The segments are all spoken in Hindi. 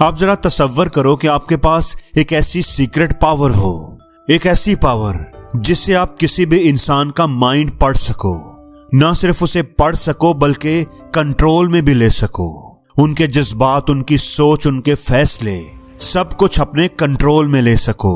आप जरा तसव्वुर करो कि आपके पास एक ऐसी सीक्रेट पावर हो, एक ऐसी पावर जिससे आप किसी भी इंसान का माइंड पढ़ सको, ना सिर्फ उसे पढ़ सको बल्कि कंट्रोल में भी ले सको। उनके जज्बात, उनकी सोच, उनके फैसले, सब कुछ अपने कंट्रोल में ले सको।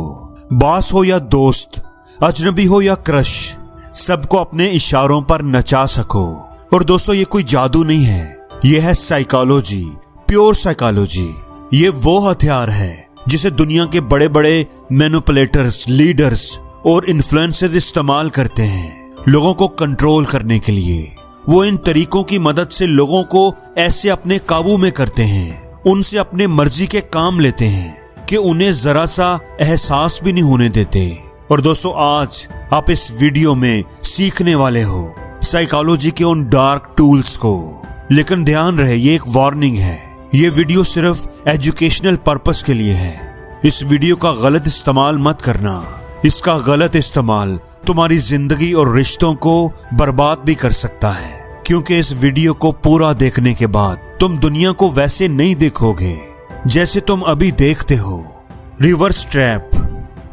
बॉस हो या दोस्त, अजनबी हो या क्रश, सबको अपने इशारों पर नचा सको। और दोस्तों, ये कोई जादू नहीं है, ये है साइकोलॉजी, प्योर साइकोलॉजी। ये वो हथियार है जिसे दुनिया के बड़े बड़े मैनिपुलेटर्स, लीडर्स और इन्फ्लुएंसर्स इस्तेमाल करते हैं लोगों को कंट्रोल करने के लिए। वो इन तरीकों की मदद से लोगों को ऐसे अपने काबू में करते हैं, उनसे अपने मर्जी के काम लेते हैं कि उन्हें जरा सा एहसास भी नहीं होने देते। और दोस्तों, आज आप इस वीडियो में सीखने वाले हो साइकोलॉजी के उन डार्क टूल्स को। लेकिन ध्यान रहे, ये एक वार्निंग है, ये वीडियो सिर्फ एजुकेशनल पर्पस के लिए है। इस वीडियो का गलत इस्तेमाल मत करना। इसका गलत इस्तेमाल तुम्हारी जिंदगी और रिश्तों को बर्बाद भी कर सकता है, क्योंकि इस वीडियो को पूरा देखने के बाद तुम दुनिया को वैसे नहीं देखोगे जैसे तुम अभी देखते हो। रिवर्स ट्रैप,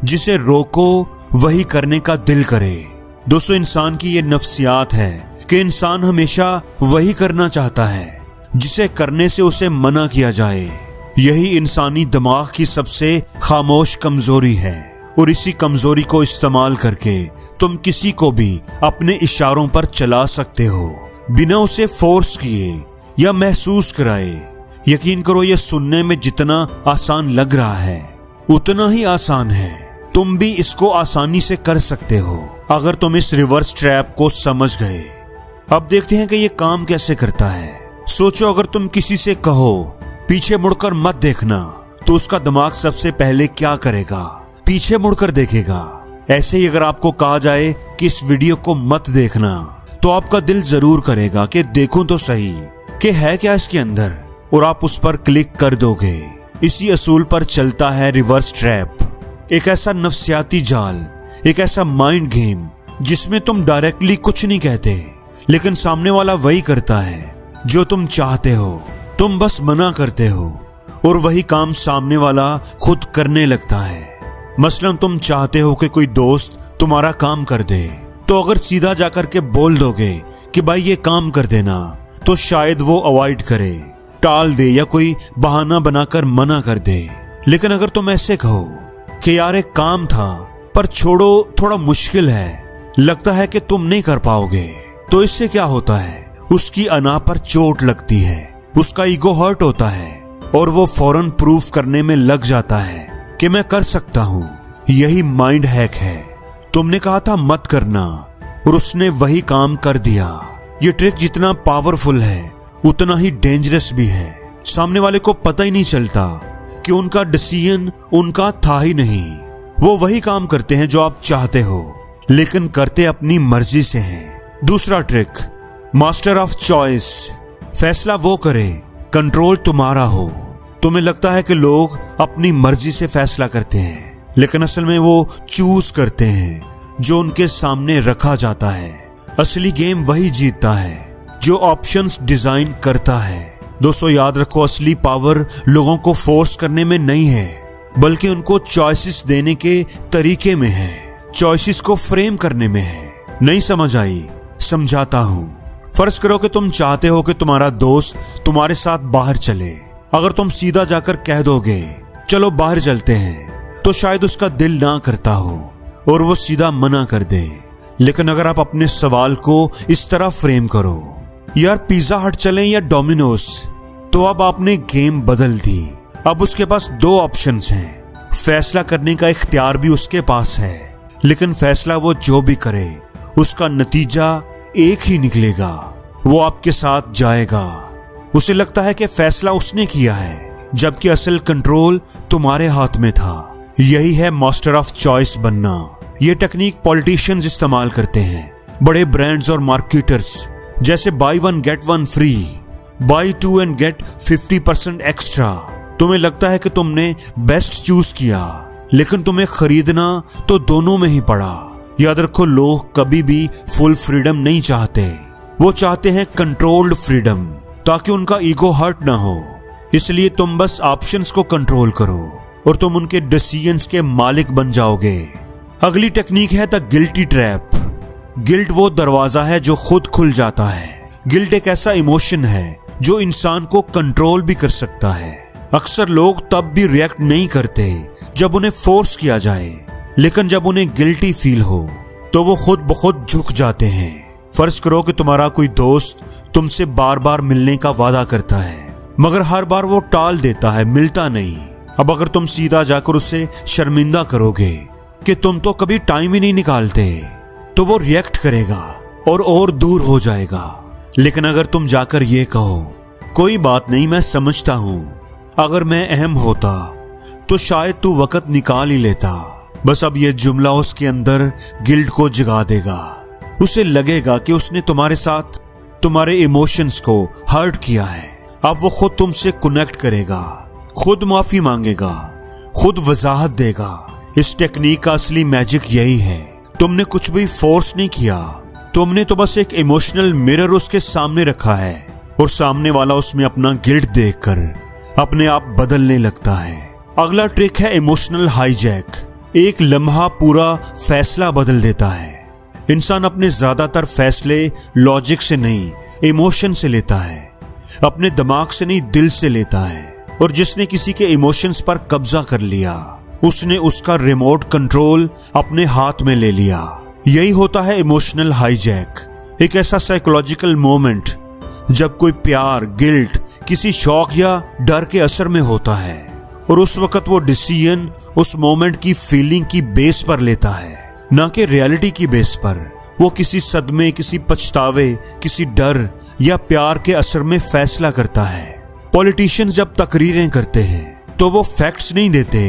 जिसे रोको वही करने का दिल करे। दोस्तों, इंसान की ये नफ्सियात है कि इंसान हमेशा वही करना चाहता है जिसे करने से उसे मना किया जाए। यही इंसानी दिमाग की सबसे खामोश कमजोरी है, और इसी कमजोरी को इस्तेमाल करके तुम किसी को भी अपने इशारों पर चला सकते हो, बिना उसे फोर्स किए या महसूस कराए। यकीन करो, यह सुनने में जितना आसान लग रहा है उतना ही आसान है। तुम भी इसको आसानी से कर सकते हो अगर तुम इस रिवर्स ट्रैप को समझ गए। अब देखते हैं कि यह काम कैसे करता है। सोचो, अगर तुम किसी से कहो पीछे मुड़कर मत देखना, तो उसका दिमाग सबसे पहले क्या करेगा? पीछे मुड़कर देखेगा। ऐसे ही अगर आपको कहा जाए कि इस वीडियो को मत देखना, तो आपका दिल जरूर करेगा कि देखूं तो सही कि है क्या इसके अंदर, और आप उस पर क्लिक कर दोगे। इसी असूल पर चलता है रिवर्स ट्रैप, एक ऐसा नफ्सियाती जाल, एक ऐसा माइंड गेम जिसमें तुम डायरेक्टली कुछ नहीं कहते, लेकिन सामने वाला वही करता है जो तुम चाहते हो। तुम बस मना करते हो और वही काम सामने वाला खुद करने लगता है। मसलन तुम चाहते हो कि कोई दोस्त तुम्हारा काम कर दे, तो अगर सीधा जाकर के बोल दोगे कि भाई ये काम कर देना, तो शायद वो अवॉइड करे, टाल दे या कोई बहाना बनाकर मना कर दे। लेकिन अगर तुम ऐसे कहो कि यार एक काम था पर छोड़ो, थोड़ा मुश्किल है, लगता है कि तुम नहीं कर पाओगे, तो इससे क्या होता है? उसकी अना पर चोट लगती है, उसका ईगो हर्ट होता है, और वो फौरन प्रूफ करने में लग जाता है कि मैं कर सकता हूं। यही माइंड हैक है। तुमने कहा था मत करना और उसने वही काम कर दिया। ये ट्रिक जितना पावरफुल है उतना ही डेंजरस भी है। सामने वाले को पता ही नहीं चलता कि उनका डिसीजन उनका था ही नहीं। वो वही काम करते हैं जो आप चाहते हो, लेकिन करते अपनी मर्जी से हैं। दूसरा ट्रिक, मास्टर ऑफ चॉइस। फैसला वो करे, कंट्रोल तुम्हारा हो। तुम्हें लगता है कि लोग अपनी मर्जी से फैसला करते हैं, लेकिन असल में वो चूज करते हैं जो उनके सामने रखा जाता है। असली गेम वही जीतता है जो ऑप्शंस डिजाइन करता है। दोस्तों, याद रखो, असली पावर लोगों को फोर्स करने में नहीं है, बल्कि उनको चॉइसेस देने के तरीके में है, चॉइसेस को फ्रेम करने में है। नहीं समझ आई? समझाता हूं। फर्ज करो कि तुम चाहते हो कि तुम्हारा दोस्त तुम्हारे साथ बाहर चले। अगर तुम सीधा जाकर कह दोगे चलो बाहर चलते हैं, तो शायद उसका दिल ना करता हो और वो सीधा मना कर दे। लेकिन अगर आप अपने सवाल को इस तरह फ्रेम करो, यार पिज्जा हट चलें या डोमिनोज, तो अब आपने गेम बदल दी। अब उसके पास दो ऑप्शंस हैं। फैसला करने का इख्तियार भी उसके पास है, लेकिन फैसला वो जो भी करे उसका नतीजा एक ही निकलेगा। वो आपके साथ जाएगा। उसे लगता है कि फैसला उसने किया है, जबकि असल कंट्रोल तुम्हारे हाथ में था। यही है मास्टर ऑफ चॉइस बनना। ये टेक्निक पॉलिटिशियंस इस्तेमाल करते हैं, बड़े ब्रांड्स और मार्केटर्स, जैसे buy one get one free, buy two and get 50% extra. तुम्हें लगता है कि तुमने बेस्ट चूज किया, लेकिन तुम्हें खरीदना तो दोनों में ही पड़ा। याद रखो, लोग कभी भी फुल फ्रीडम नहीं चाहते, वो चाहते हैं कंट्रोल्ड फ्रीडम, ताकि उनका ईगो हर्ट ना हो। इसलिए तुम बस ऑप्शंस को कंट्रोल करो और तुम उनके डिसीजंस के मालिक बन जाओगे। अगली टेक्निक है द गिल्टी ट्रैप। गिल्ट वो दरवाजा है जो खुद खुल जाता है। गिल्ट एक ऐसा इमोशन है जो इंसान को कंट्रोल भी कर सकता है। अक्सर लोग तब भी रिएक्ट नहीं करते जब उन्हें फोर्स किया जाए, लेकिन जब उन्हें गिल्टी फील हो तो वो खुद ब खुद झुक जाते हैं। फर्ज करो कि तुम्हारा कोई दोस्त तुमसे बार बार मिलने का वादा करता है, मगर हर बार वो टाल देता है, मिलता नहीं। अब अगर तुम सीधा जाकर उसे शर्मिंदा करोगे कि तुम तो कभी टाइम ही नहीं निकालते, तो वो रिएक्ट करेगा और दूर हो जाएगा। लेकिन अगर तुम जाकर ये कहो, कोई बात नहीं, मैं समझता हूं, अगर मैं अहम होता तो शायद तू वक्त निकाल ही लेता, बस अब ये जुमला उसके अंदर गिल्ट को जगा देगा। उसे लगेगा कि उसने तुम्हारे साथ तुम्हारे इमोशंस को हर्ट किया है। अब वो खुद तुमसे कनेक्ट करेगा, खुद माफी मांगेगा, खुद वजाहत देगा। इस टेक्निक का असली मैजिक यही है, तुमने कुछ भी फोर्स नहीं किया, तुमने तो बस एक इमोशनल मिरर उसके सामने रखा है और सामने वाला उसमें अपना गिल्ट देखकर अपने आप बदलने लगता है। अगला ट्रिक है इमोशनल हाईजैक। एक लम्हा पूरा फैसला बदल देता है। इंसान अपने ज्यादातर फैसले लॉजिक से नहीं, इमोशन से लेता है, अपने दिमाग से नहीं, दिल से लेता है। और जिसने किसी के इमोशंस पर कब्जा कर लिया, उसने उसका रिमोट कंट्रोल अपने हाथ में ले लिया। यही होता है इमोशनल हाईजैक। एक ऐसा साइकोलॉजिकल मोमेंट जब कोई प्यार, गिल्ट, किसी शौक या डर के असर में होता है और उस वक्त वो डिसीजन उस मोमेंट की फीलिंग की बेस पर लेता है, ना कि रियलिटी की बेस पर। वो किसी सदमे, किसी पछतावे, किसी डर या प्यार के असर में फैसला करता है। पॉलिटिशियंस जब तकरीरें करते हैं तो वो फैक्ट्स नहीं देते,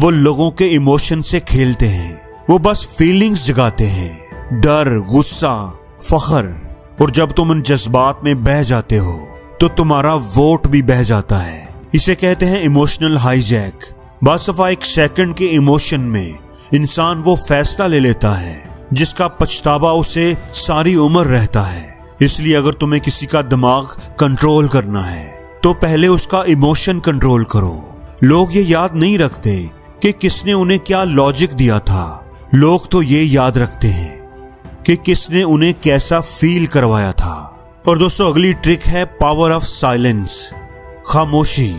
वो लोगों के इमोशन से खेलते हैं। वो बस फीलिंग्स जगाते हैं, डर, गुस्सा, फख्र। और जब तुम उन जज्बात में बह जाते हो तो तुम्हारा वोट भी बह जाता है। इसे कहते हैं इमोशनल हाईजैक। बासफा एक सेकंड के इमोशन में इंसान वो फैसला ले लेता है जिसका पछतावा उसे सारी उम्र रहता है। इसलिए अगर तुम्हें किसी का दिमाग कंट्रोल करना है तो पहले उसका इमोशन कंट्रोल करो। लोग ये याद नहीं रखते कि किसने उन्हें क्या लॉजिक दिया था, लोग तो ये याद रखते हैं कि किसने उन्हें कैसा फील करवाया था। और दोस्तों, अगली ट्रिक है पावर ऑफ साइलेंस। खामोशी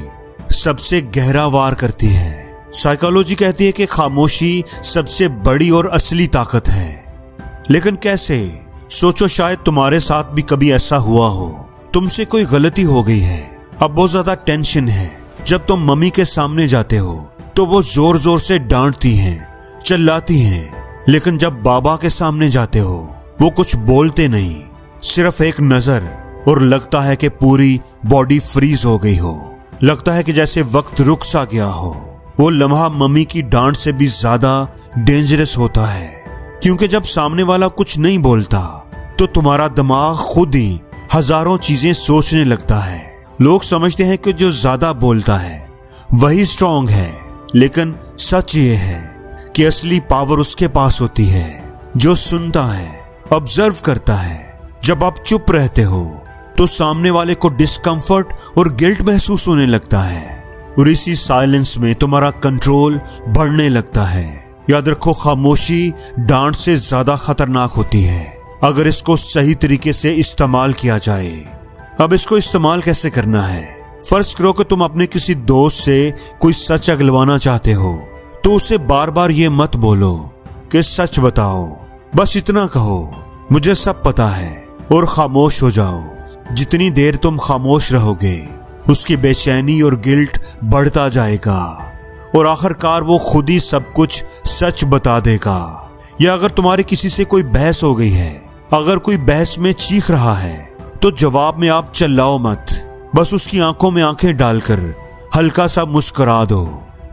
सबसे गहरा वार करती है। साइकोलॉजी कहती है कि खामोशी सबसे बड़ी और असली ताकत है। लेकिन कैसे? सोचो, शायद तुम्हारे साथ भी कभी ऐसा हुआ हो, तुमसे कोई गलती हो गई है, अब बहुत ज्यादा टेंशन है। जब तुम मम्मी के सामने जाते हो तो वो जोर जोर से डांटती हैं, चिल्लाती हैं, लेकिन जब बाबा के सामने जाते हो वो कुछ बोलते नहीं, सिर्फ एक नजर, और लगता है कि पूरी बॉडी फ्रीज हो गई हो। लगता है कि जैसे वक्त रुक सा गया हो। वो लम्हा मम्मी की डांट से भी ज्यादा डेंजरस होता है, क्योंकि जब सामने वाला कुछ नहीं बोलता तो तुम्हारा दिमाग खुद ही हजारों चीजें सोचने लगता है। लोग समझते हैं कि जो ज्यादा बोलता है वही स्ट्रांग है, लेकिन सच ये है कि असली पावर उसके पास होती है जो सुनता है, ऑब्जर्व करता है। जब आप चुप रहते हो तो सामने वाले को डिस्कंफर्ट और गिल्ट महसूस होने लगता है, और इसी साइलेंस में तुम्हारा कंट्रोल बढ़ने लगता है। याद रखो, खामोशी डांट से ज्यादा खतरनाक होती है अगर इसको सही तरीके से इस्तेमाल किया जाए। अब इसको इस्तेमाल कैसे करना है? फर्ज करो कि तुम अपने किसी दोस्त से कोई सच अगलवाना चाहते हो, तो उसे बार बार ये मत बोलो कि सच बताओ, बस इतना कहो मुझे सब पता है, और खामोश हो जाओ। जितनी देर तुम खामोश रहोगे उसकी बेचैनी और गिल्ट बढ़ता जाएगा और आखिरकार वो खुद ही सब कुछ सच बता देगा। या अगर तुम्हारी किसी से कोई बहस हो गई है, अगर कोई बहस में चीख रहा है तो जवाब में आप चिल्लाओ मत, बस उसकी आंखों में आंखें डालकर हल्का सा मुस्कुरा दो।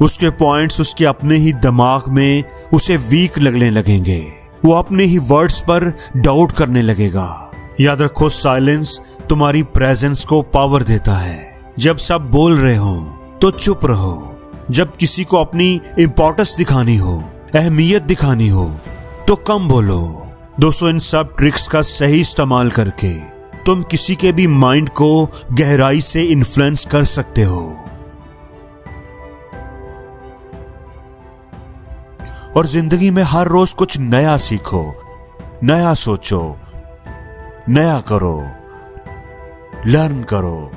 उसके पॉइंट्स उसके अपने ही दिमाग में उसे वीक लगने लगेंगे, वो अपने ही वर्ड्स पर डाउट करने लगेगा। याद रखो, साइलेंस तुम्हारी प्रेजेंस को पावर देता है। जब सब बोल रहे हो तो चुप रहो, जब किसी को अपनी इंपॉर्टेंस दिखानी हो, अहमियत दिखानी हो, तो कम बोलो। दोस्तों, इन सब ट्रिक्स का सही इस्तेमाल करके तुम किसी के भी माइंड को गहराई से इन्फ्लुएंस कर सकते हो। और जिंदगी में हर रोज कुछ नया सीखो, नया सोचो, नया करो, लर्न करो।